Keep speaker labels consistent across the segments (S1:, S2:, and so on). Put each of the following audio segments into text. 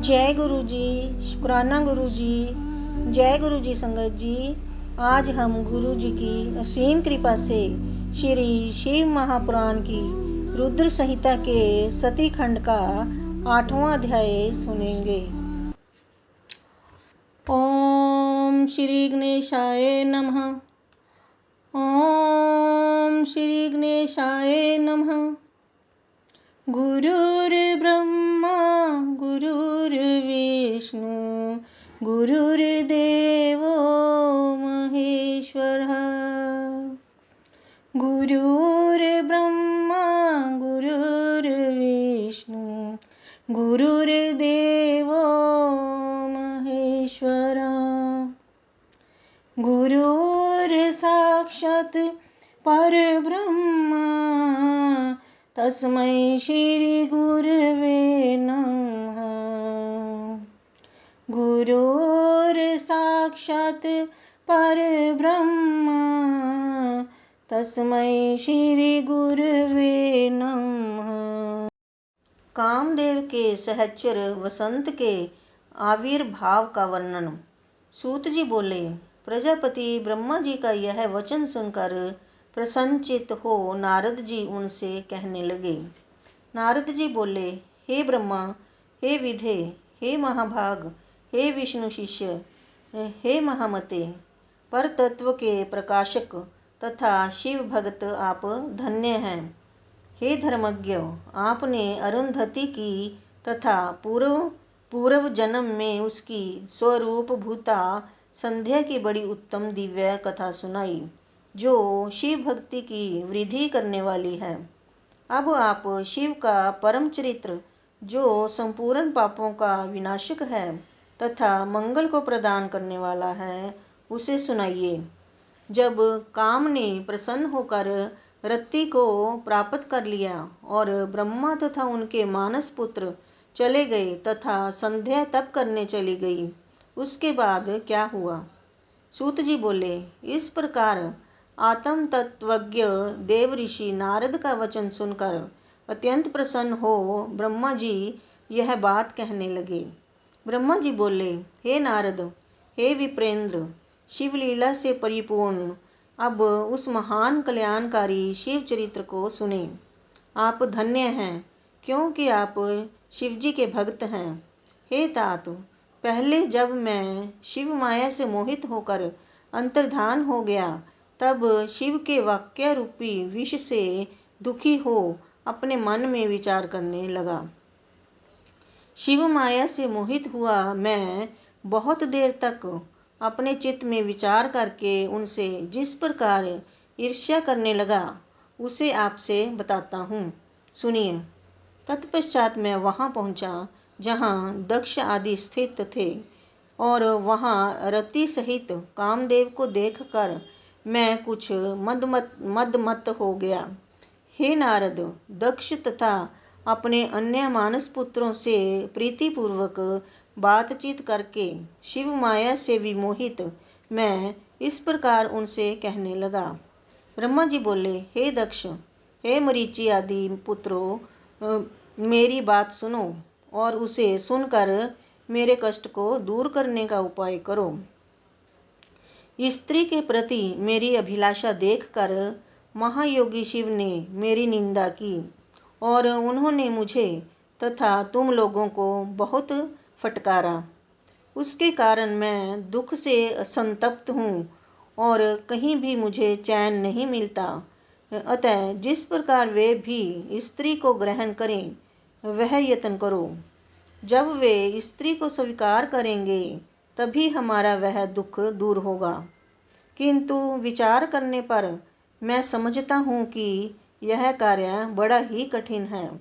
S1: जय गुरु जी, शुक्राना गुरु जी। जय गुरु जी संगत जी। आज हम गुरु जी की असीम कृपा से श्री शिव महापुराण की रुद्र संहिता के सती खंड का 8वां अध्याय सुनेंगे। ओम श्री गणेशाय नमः। ओम श्री गणेशाय नमः। गुरुर्ब्रह्मा गुरुर्विष्णु गुरुर्देवो महेश्वरः। गुरुर्ब्रह्मा गुरुर्विष्णु गुरुर्देवो महेश्वरः। गुरुर्साक्षात् परब्रह्म तस्मै श्री गुरवे नमः। गुरुर्साक्षात् परब्रह्म तस्मै श्री गुरवे नमः। कामदेव के सहचर वसंत के आविर्भाव का वर्णन। सूत जी बोले, प्रजापति ब्रह्मा जी का यह वचन सुनकर प्रसन्नचित्त हो नारद जी उनसे कहने लगे। नारद जी बोले, हे ब्रह्मा, हे विधे, हे महाभाग, हे विष्णु शिष्य, हे महामते, पर तत्व के प्रकाशक तथा शिव भक्त आप धन्य हैं। हे धर्मज्ञ, आपने अरुंधति की तथा पूर्व जन्म में उसकी स्वरूप भूता संध्या की बड़ी उत्तम दिव्य कथा सुनाई, जो शिव भक्ति की वृद्धि करने वाली है। अब आप शिव का परम चरित्र, जो संपूर्ण पापों का विनाशक है तथा मंगल को प्रदान करने वाला है, उसे सुनाइए। जब काम ने प्रसन्न होकर रति को प्राप्त कर लिया और ब्रह्मा तथा उनके मानस पुत्र चले गए तथा संध्या तप करने चली गई, उसके बाद क्या हुआ? सूत जी बोले, इस प्रकार आत्म तत्वज्ञ देव ऋषि नारद का वचन सुनकर अत्यंत प्रसन्न हो ब्रह्मा जी यह बात कहने लगे। ब्रह्मा जी बोले, हे नारद, हे विप्रेंद्र, शिवलीला से परिपूर्ण अब उस महान कल्याणकारी शिव चरित्र को सुने। आप धन्य हैं, क्योंकि आप शिव जी के भक्त हैं। हे तात, पहले जब मैं शिव माया से मोहित होकर अंतर्धान हो गया, तब शिव के वाक्य रूपी विष से दुखी हो अपने मन में विचार करने लगा। शिव माया से मोहित हुआ मैं बहुत देर तक अपने चित्त में विचार करके उनसे जिस प्रकार ईर्ष्या करने लगा, उसे आपसे बताता हूँ, सुनिए। तत्पश्चात मैं वहाँ पहुँचा जहाँ दक्ष आदि स्थित थे, और वहाँ रति सहित कामदेव को देखकर मैं कुछ मदमत हो गया। हे नारद, दक्ष तथा अपने अन्य मानस पुत्रों से प्रीतिपूर्वक बातचीत करके शिव माया से विमोहित मैं इस प्रकार उनसे कहने लगा। ब्रह्मा जी बोले, हे दक्ष, हे मरीचि आदि पुत्रों, मेरी बात सुनो और उसे सुनकर मेरे कष्ट को दूर करने का उपाय करो। स्त्री के प्रति मेरी अभिलाषा देखकर महायोगी शिव ने मेरी निंदा की और उन्होंने मुझे तथा तुम लोगों को बहुत फटकारा। उसके कारण मैं दुख से संतप्त हूँ और कहीं भी मुझे चैन नहीं मिलता। अतः जिस प्रकार वे भी स्त्री को ग्रहण करें, वह यत्न करो। जब वे स्त्री को स्वीकार करेंगे, तभी हमारा वह दुख दूर होगा। किंतु विचार करने पर मैं समझता हूँ कि यह कार्य बड़ा ही कठिन है।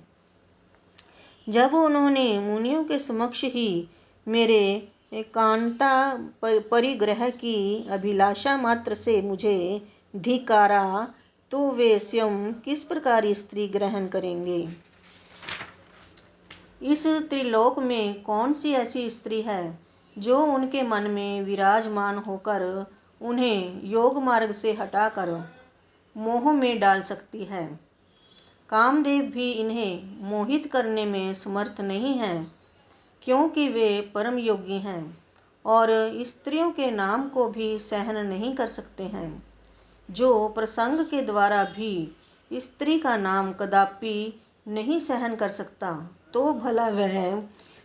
S1: जब उन्होंने मुनियों के समक्ष ही मेरे कांता परिग्रह की अभिलाषा मात्र से मुझे धिक्कारा, तो वे स्वयं किस प्रकार स्त्री ग्रहण करेंगे? इस त्रिलोक में कौन सी ऐसी स्त्री है जो उनके मन में विराजमान होकर उन्हें योग मार्ग से हटाकर मोह में डाल सकती है? कामदेव भी इन्हें मोहित करने में समर्थ नहीं है, क्योंकि वे परम योगी हैं और स्त्रियों के नाम को भी सहन नहीं कर सकते हैं। जो प्रसंग के द्वारा भी स्त्री का नाम कदापि नहीं सहन कर सकता, तो भला वह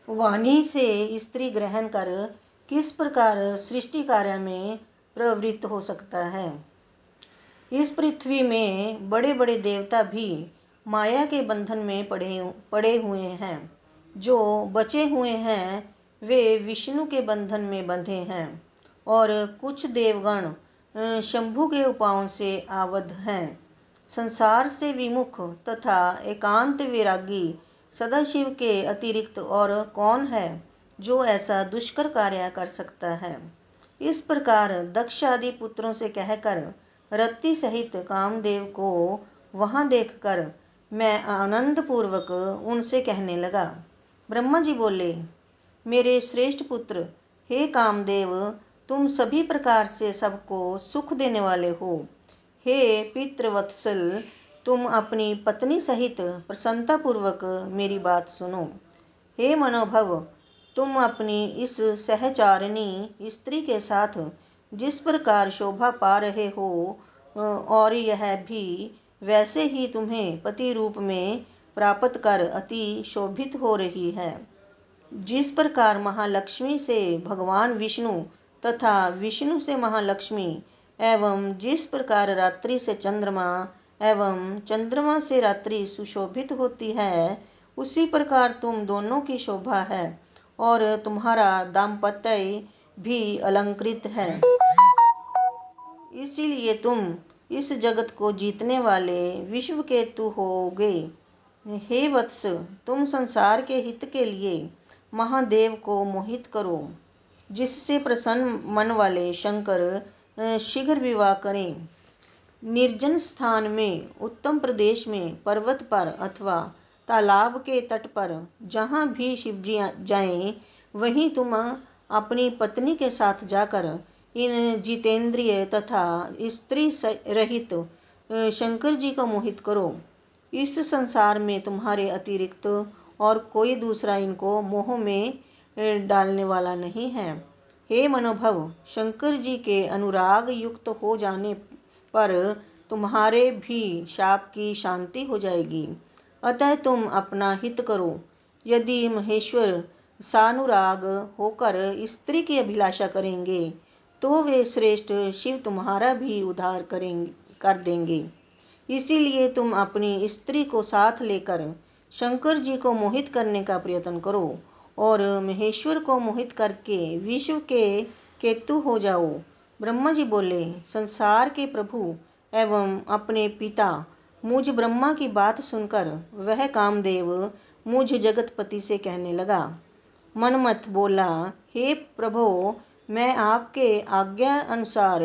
S1: वाणी से स्त्री ग्रहण कर किस प्रकार सृष्टि कार्य में प्रवृत्त हो सकता है। इस पृथ्वी में बड़े बड़े देवता भी माया के बंधन में पड़े हुए हैं। जो बचे हुए हैं वे विष्णु के बंधन में बंधे हैं और कुछ देवगण शंभु के उपायों से आबद्ध हैं। संसार से विमुख तथा एकांत वैरागी सदाशिव के अतिरिक्त और कौन है जो ऐसा दुष्कर कार्य कर सकता है। इस प्रकार दक्ष आदि पुत्रों से कहकर रति सहित कामदेव को वहां देखकर मैं आनंद पूर्वक उनसे कहने लगा। ब्रह्मा जी बोले, मेरे श्रेष्ठ पुत्र, हे कामदेव, तुम सभी प्रकार से सबको सुख देने वाले हो। हे पितृवत्सल, तुम अपनी पत्नी सहित प्रसन्नता पूर्वक मेरी बात सुनो। हे मनोभव, तुम अपनी इस सहचारिणी स्त्री के साथ जिस प्रकार शोभा पा रहे हो और यह भी वैसे ही तुम्हें पति रूप में प्राप्त कर अति शोभित हो रही है। जिस प्रकार महालक्ष्मी से भगवान विष्णु तथा विष्णु से महालक्ष्मी एवं जिस प्रकार रात्रि से चंद्रमा एवं चंद्रमा से रात्रि सुशोभित होती है, उसी प्रकार तुम दोनों की शोभा है और तुम्हारा दाम्पत्य भी अलंकृत है। इसीलिए तुम इस जगत को जीतने वाले विश्व केतु होगे। हे वत्स, तुम संसार के हित के लिए महादेव को मोहित करो, जिससे प्रसन्न मन वाले शंकर शीघ्र विवाह करें। निर्जन स्थान में, उत्तम प्रदेश में, पर्वत पर अथवा तालाब के तट पर जहाँ भी शिवजी जाएं, वहीं तुम अपनी पत्नी के साथ जाकर इन जितेंद्रिय तथा स्त्री रहित शंकर जी को मोहित करो। इस संसार में तुम्हारे अतिरिक्त और कोई दूसरा इनको मोह में डालने वाला नहीं है। हे मनोभव, शंकर जी के अनुराग युक्त हो जाने पर तुम्हारे भी शाप की शांति हो जाएगी। अतः तुम अपना हित करो। यदि महेश्वर सानुराग होकर स्त्री की अभिलाषा करेंगे, तो वे श्रेष्ठ शिव तुम्हारा भी उद्धार कर देंगे। इसीलिए तुम अपनी स्त्री को साथ लेकर शंकर जी को मोहित करने का प्रयत्न करो और महेश्वर को मोहित करके विश्व के केतु हो जाओ। ब्रह्मा जी बोले, संसार के प्रभु एवं अपने पिता मुझ ब्रह्मा की बात सुनकर वह कामदेव मुझ जगतपति से कहने लगा। मनमथ बोला, हे प्रभो, मैं आपके आज्ञा अनुसार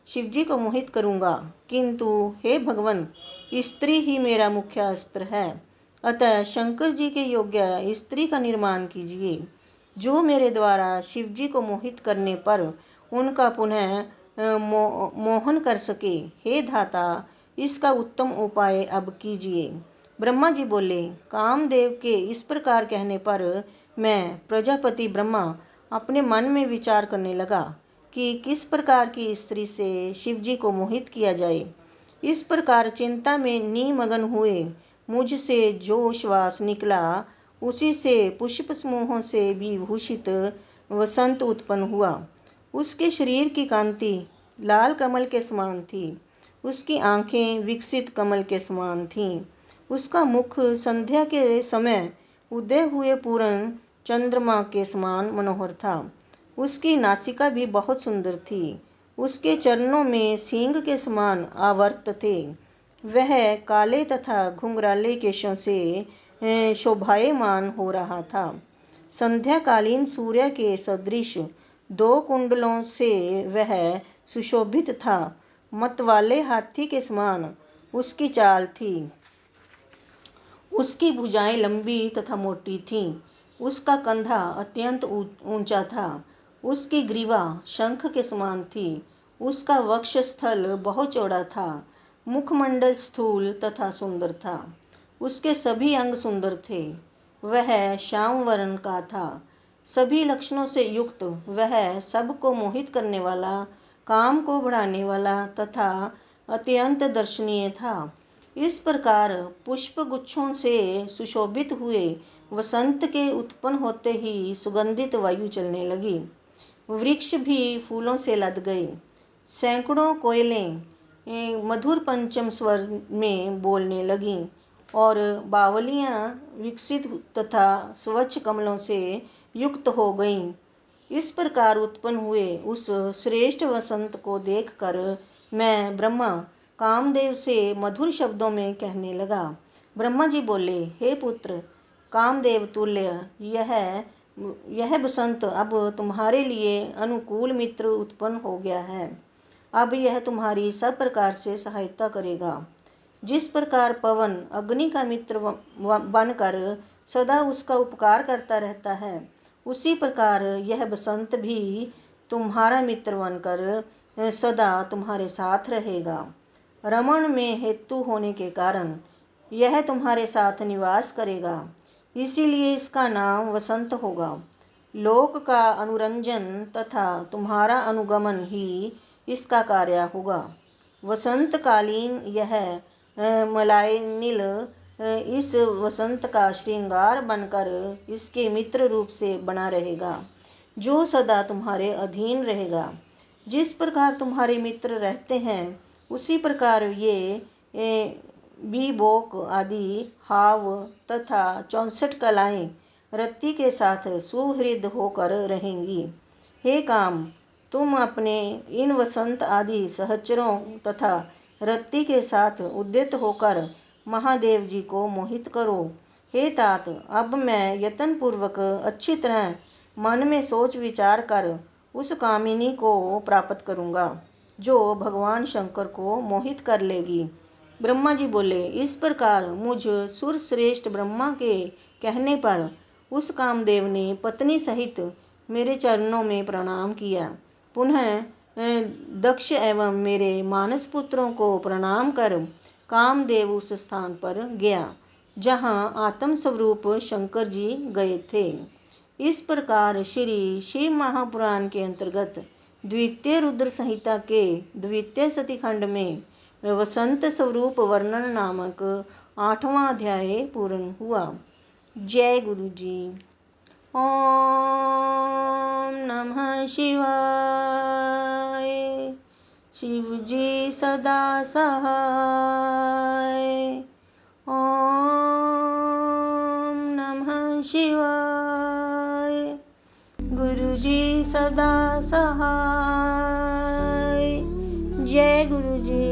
S1: शिवजी को मोहित करूंगा, किंतु हे भगवान, स्त्री ही मेरा मुख्य अस्त्र है। अतः शंकर जी के योग्य स्त्री का निर्माण कीजिए, जो मेरे द्वारा शिवजी को मोहित करने पर उनका पुनः मोहन कर सके। हे धाता, इसका उत्तम उपाय अब कीजिए। ब्रह्मा जी बोले, कामदेव के इस प्रकार कहने पर मैं प्रजापति ब्रह्मा अपने मन में विचार करने लगा कि किस प्रकार की स्त्री से शिवजी को मोहित किया जाए। इस प्रकार चिंता में निमग्न हुए मुझसे जो श्वास निकला, उसी से पुष्प समूहों से विभूषित वसंत उत्पन्न हुआ। उसके शरीर की कांति लाल कमल के समान थी। उसकी आंखें विकसित कमल के समान थीं। उसका मुख संध्या के समय उदय हुए पूर्ण चंद्रमा के समान मनोहर था। उसकी नासिका भी बहुत सुंदर थी। उसके चरणों में सींग के समान आवर्त थे। वह काले तथा घुंघराले केशों से शोभायमान हो रहा था। संध्याकालीन सूर्य के सदृश 2 कुंडलों से वह सुशोभित था। मतवाले हाथी के समान उसकी चाल थी। उसकी भुजाएं लंबी तथा मोटी थीं। उसका कंधा अत्यंत ऊंचा था। उसकी ग्रीवा शंख के समान थी। उसका वक्षस्थल बहुत चौड़ा था। मुखमंडल स्थूल तथा सुंदर था। उसके सभी अंग सुंदर थे। वह श्याम वर्ण का था। सभी लक्षणों से युक्त वह सबको मोहित करने वाला, काम को बढ़ाने वाला तथा अत्यंत दर्शनीय था। इस प्रकार पुष्प गुच्छों से सुशोभित हुए वसंत के उत्पन्न होते ही सुगंधित वायु चलने लगी। वृक्ष भी फूलों से लद गए। सैकड़ों कोयलें मधुर पंचम स्वर में बोलने लगीं और बावलियां विकसित तथा स्वच्छ कमलों से युक्त हो गईं। इस प्रकार उत्पन्न हुए उस श्रेष्ठ वसंत को देखकर मैं ब्रह्मा कामदेव से मधुर शब्दों में कहने लगा। ब्रह्मा जी बोले, हे पुत्र कामदेव तुल्य, यह बसंत अब तुम्हारे लिए अनुकूल मित्र उत्पन्न हो गया है। अब यह तुम्हारी सब प्रकार से सहायता करेगा। जिस प्रकार पवन अग्नि का मित्र बनकर सदा उसका उपकार करता रहता है, उसी प्रकार यह बसंत भी तुम्हारा मित्र बनकर सदा तुम्हारे साथ रहेगा। रमण में हेतु होने के कारण यह तुम्हारे साथ निवास करेगा, इसीलिए इसका नाम वसंत होगा। लोक का अनुरंजन तथा तुम्हारा अनुगमन ही इसका कार्य होगा। वसंत कालीन यह मलाइनील इस वसंत का श्रृंगार बनकर इसके मित्र रूप से बना रहेगा, जो सदा तुम्हारे अधीन रहेगा। जिस प्रकार तुम्हारे मित्र रहते हैं, उसी प्रकार ये बीबोक आदि हाव तथा 64 कलाएं रति के साथ सुहृद होकर रहेंगी। हे काम, तुम अपने इन वसंत आदि सहचरों तथा रति के साथ उद्यत होकर महादेव जी को मोहित करो। हे तात, अब मैं यत्न पूर्वक अच्छी तरह मन में सोच विचार कर उस कामिनी को प्राप्त करूँगा, जो भगवान शंकर को मोहित कर लेगी। ब्रह्मा जी बोले, इस प्रकार मुझ सुर श्रेष्ठ ब्रह्मा के कहने पर उस कामदेव ने पत्नी सहित मेरे चरणों में प्रणाम किया। पुनः दक्ष एवं मेरे मानस पुत्रों को प्रणाम कर कामदेव उस स्थान पर गया जहाँ आत्म स्वरूप शंकर जी गए थे। इस प्रकार श्री शिव महापुराण के अंतर्गत द्वितीय रुद्र संहिता के द्वितीय सतीखंड में वसंत स्वरूप वर्णन नामक 8वां अध्याय पूर्ण हुआ। जय गुरु जी। ओम नमः शिवाय। शिव जी सदा सहाय। ओम नमः शिवाय। गुरु जी सदा सहाय। जय गुरु जी।